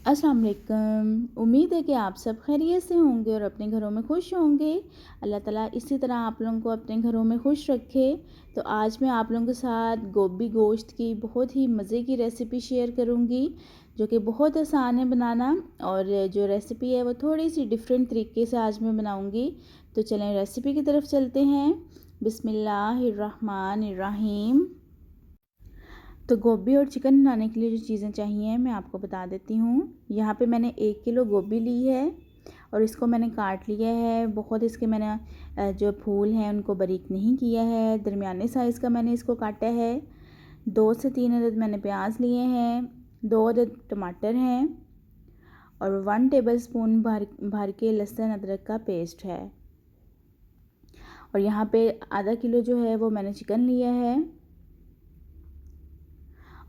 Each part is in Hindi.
अस्सलाम वालेकुम। उम्मीद है कि आप सब खैरियत से होंगे और अपने घरों में खुश होंगे। अल्लाह ताला इसी तरह आप लोगों को अपने घरों में खुश रखे। तो आज मैं आप लोगों के साथ गोभी गोश्त की बहुत ही मज़े की रेसिपी शेयर करूंगी, जो कि बहुत आसान है बनाना। और जो रेसिपी है वो थोड़ी सी डिफरेंट तरीके से आज मैं बनाऊंगी। तो चलें रेसिपी की तरफ चलते हैं। बिस्मिल्लाहिर्रहमानिर्रहीम। तो गोभी और चिकन बनाने के लिए जो चीज़ें चाहिए मैं आपको बता देती हूँ। यहाँ पे मैंने 1 किलो गोभी ली है और इसको मैंने काट लिया है। बहुत इसके मैंने जो फूल हैं उनको बारीक नहीं किया है, दरमियाने साइज़ का मैंने इसको काटा है। 2 से 3 अदद मैंने प्याज लिए हैं, 2 अदद टमाटर हैं और 1 टेबलस्पून भर के लहसुन अदरक का पेस्ट है। और यहाँ पे आधा किलो जो है वो मैंने चिकन लिया है।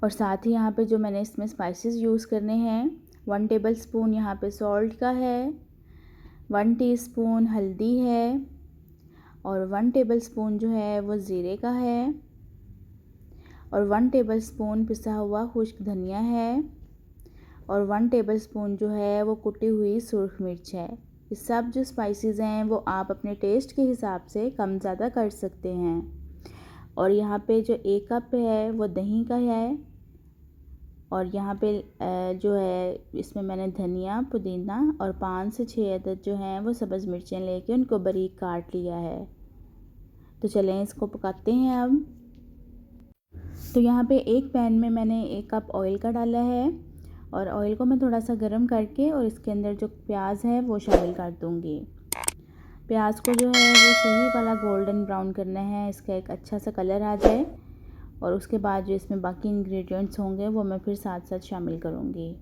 और साथ ही यहाँ पे जो मैंने इसमें स्पाइसेस यूज़ करने हैं, 1 टेबलस्पून यहाँ पे सॉल्ट का है, 1 टीस्पून हल्दी है और 1 टेबलस्पून जो है वो ज़ीरे का है और 1 टेबलस्पून पिसा हुआ खुश्क धनिया है और 1 टेबलस्पून जो है वो कुटी हुई सुरख मिर्च है। ये सब जो स्पाइसेस हैं वो आप अपने टेस्ट के हिसाब से कम ज़्यादा कर सकते हैं। और यहाँ पे जो 1 कप है वो दही का है। और यहाँ पे जो है इसमें मैंने धनिया, पुदीना और 5 से 6 अदद जो हैं वो सब्ज़ मिर्चें लेके उनको बारीक काट लिया है। तो चलें इसको पकाते हैं अब। तो यहाँ पे एक पैन में मैंने 1 कप ऑयल का डाला है और ऑयल को मैं थोड़ा सा गर्म करके और इसके अंदर जो प्याज है वो शामिल कर दूँगी। प्याज को जो है वो सही वाला गोल्डन ब्राउन करना है, इसका एक अच्छा सा कलर आ जाए। और उसके बाद जो इसमें बाकी इंग्रेडिएंट्स होंगे वो मैं फिर साथ साथ शामिल करूँगी।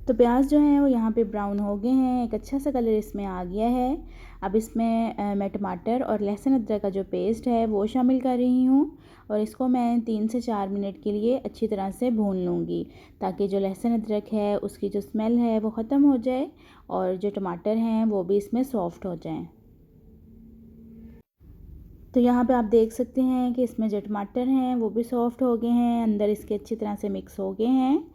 तो प्याज जो है वो यहाँ पे ब्राउन हो गए हैं, एक अच्छा सा कलर इसमें आ गया है। अब इसमें मैं टमाटर और लहसुन अदरक का जो पेस्ट है वो शामिल कर रही हूँ और इसको मैं 3 से 4 मिनट के लिए अच्छी तरह से भून लूँगी, ताकि जो लहसुन अदरक है उसकी जो स्मेल है वो ख़त्म हो जाए और जो टमाटर हैं वो भी इसमें सॉफ्ट हो जाएँ। तो यहाँ पे आप देख सकते हैं कि इसमें जो टमाटर हैं वो भी सॉफ्ट हो गए हैं, अंदर इसके अच्छी तरह से मिक्स हो गए हैं।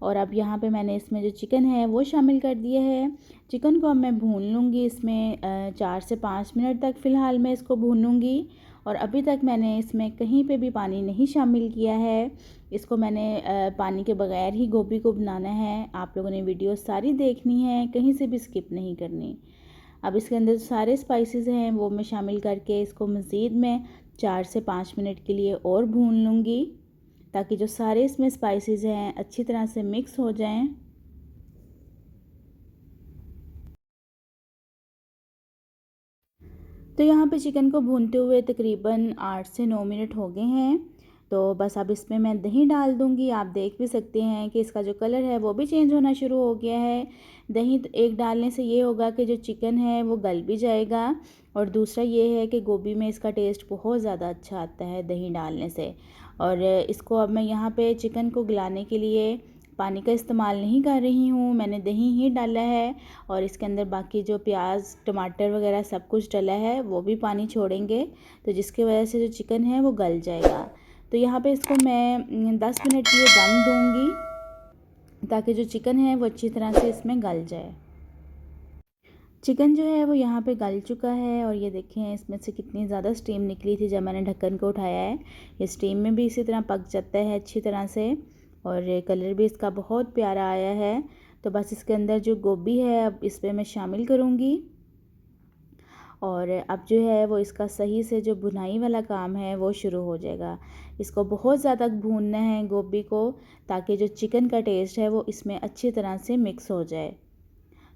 और अब यहाँ पे मैंने इसमें जो चिकन है वो शामिल कर दिया है। चिकन को अब मैं भून लूँगी इसमें 4 से 5 मिनट तक फ़िलहाल मैं इसको भूनूँगी। और अभी तक मैंने इसमें कहीं पे भी पानी नहीं शामिल किया है। इसको मैंने पानी के बगैर ही गोभी को बनाना है। आप लोगों ने वीडियो सारी देखनी है, कहीं से भी स्किप नहीं करनी। अब इसके अंदर सारे स्पाइसेस हैं वो मैं शामिल करके इसको मज़ीद मैं 4 से 5 मिनट के लिए और भून लूँगी, ताकि जो सारे इसमें स्पाइसेस हैं अच्छी तरह से मिक्स हो जाएं। तो यहाँ पे चिकन को भूनते हुए तकरीबन 8 से 9 मिनट हो गए हैं। तो बस अब इसमें मैं दही डाल दूँगी। आप देख भी सकते हैं कि इसका जो कलर है वो भी चेंज होना शुरू हो गया है। दही एक डालने से ये होगा कि जो चिकन है वो गल भी जाएगा और दूसरा ये है कि गोभी में इसका टेस्ट बहुत ज़्यादा अच्छा आता है दही डालने से। और इसको अब मैं यहाँ पे चिकन को गलाने के लिए पानी का इस्तेमाल नहीं कर रही हूँ, मैंने दही ही डाला है। और इसके अंदर बाकी जो प्याज, टमाटर वगैरह सब कुछ डला है वो भी पानी छोड़ेंगे, तो जिसकी वजह से जो चिकन है वो गल जाएगा। तो यहाँ पे इसको मैं 10 मिनट के लिए दम दूँगी, ताकि जो चिकन है वो अच्छी तरह से इसमें गल जाए। चिकन जो है वो यहाँ पे गल चुका है और ये देखें इसमें से कितनी ज़्यादा स्टीम निकली थी जब मैंने ढक्कन को उठाया है। ये स्टीम में भी इसी तरह पक जाता है अच्छी तरह से और कलर भी इसका बहुत प्यारा आया है। तो बस इसके अंदर जो गोभी है अब इस पर मैं शामिल करूँगी और अब जो है वो इसका सही से जो भुनाई वाला काम है वो शुरू हो जाएगा। इसको बहुत ज़्यादा भूनना है गोभी को, ताकि जो चिकन का टेस्ट है वो इसमें अच्छी तरह से मिक्स हो जाए,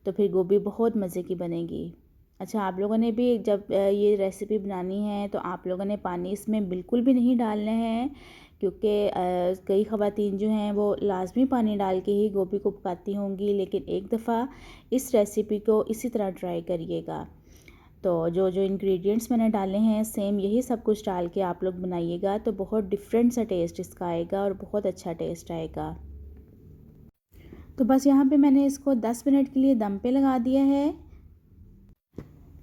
तो फिर गोभी बहुत मज़े की बनेगी। अच्छा, आप लोगों ने भी जब ये रेसिपी बनानी है तो आप लोगों ने पानी इसमें बिल्कुल भी नहीं डालना है, क्योंकि कई ख़वातीन जो हैं वो लाजमी पानी डाल के ही गोभी को पकाती होंगी, लेकिन एक दफ़ा इस रेसिपी को इसी तरह ट्राई करिएगा। तो जो जो इंग्रेडिएंट्स मैंने डाले हैं सेम यही सब कुछ डाल के आप लोग बनाइएगा, तो बहुत डिफरेंट सा टेस्ट इसका आएगा और बहुत अच्छा टेस्ट आएगा। तो बस यहाँ पे मैंने इसको 10 मिनट के लिए दम पे लगा दिया है।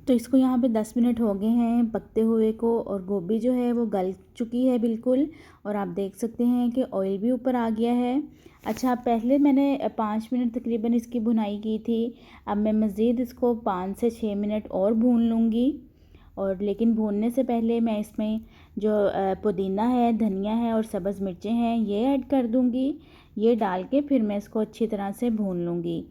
तो इसको यहाँ पे 10 मिनट हो गए हैं पकते हुए को, और गोभी जो है वो गल चुकी है बिल्कुल, और आप देख सकते हैं कि ऑयल भी ऊपर आ गया है। अच्छा, पहले मैंने 5 मिनट तकरीबन इसकी भुनाई की थी, अब मैं मज़ीद इसको 5 से 6 मिनट और भून लूँगी। और लेकिन भूनने से पहले मैं इसमें जो पुदीना है, धनिया है और सब्ज़ मिर्चें हैं ये ऐड कर दूँगी। ये डाल के फिर मैं इसको अच्छी तरह से भून लूँगी।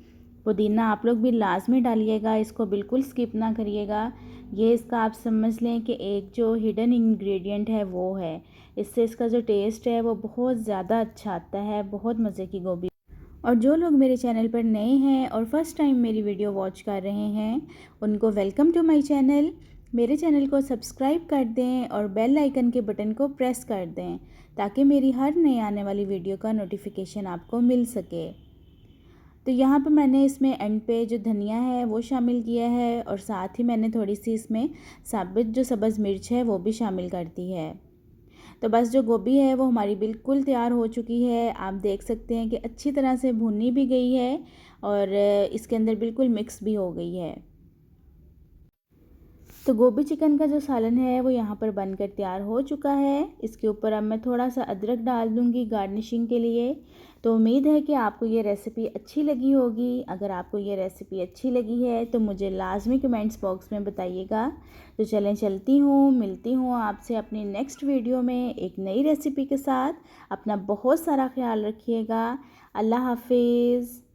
पुदीना आप लोग भी लाजमी डालिएगा, इसको बिल्कुल स्किप ना करिएगा। ये इसका आप समझ लें कि एक जो हिडन इंग्रेडिएंट है वो है, इससे इसका जो टेस्ट है वो बहुत ज़्यादा अच्छा आता है। बहुत मज़े की गोभी। और जो लोग मेरे चैनल पर नए हैं और फर्स्ट टाइम मेरी वीडियो वॉच कर रहे हैं, उनको वेलकम टू माय चैनल। मेरे चैनल को सब्सक्राइब कर दें और बेल आइकन के बटन को प्रेस कर दें, ताकि मेरी हर नई आने वाली वीडियो का नोटिफिकेशन आपको मिल सके। तो यहाँ पर मैंने इसमें एंड पे जो धनिया है वो शामिल किया है, और साथ ही मैंने थोड़ी सी इसमें साबित जो सब्ज़ मिर्च है वो भी शामिल कर दी है। तो बस जो गोभी है वो हमारी बिल्कुल तैयार हो चुकी है। आप देख सकते हैं कि अच्छी तरह से भुनी भी गई है और इसके अंदर बिल्कुल मिक्स भी हो गई है। तो गोभी चिकन का जो सालन है वो यहाँ पर बनकर तैयार हो चुका है। इसके ऊपर अब मैं थोड़ा सा अदरक डाल दूँगी गार्निशिंग के लिए। तो उम्मीद है कि आपको ये रेसिपी अच्छी लगी होगी। अगर आपको ये रेसिपी अच्छी लगी है तो मुझे लाजमी कमेंट्स बॉक्स में बताइएगा। तो चलें, चलती हूँ, मिलती हूँ आपसे अपनी नेक्स्ट वीडियो में एक नई रेसिपी के साथ। अपना बहुत सारा ख्याल रखिएगा। अल्लाह हाफिज़।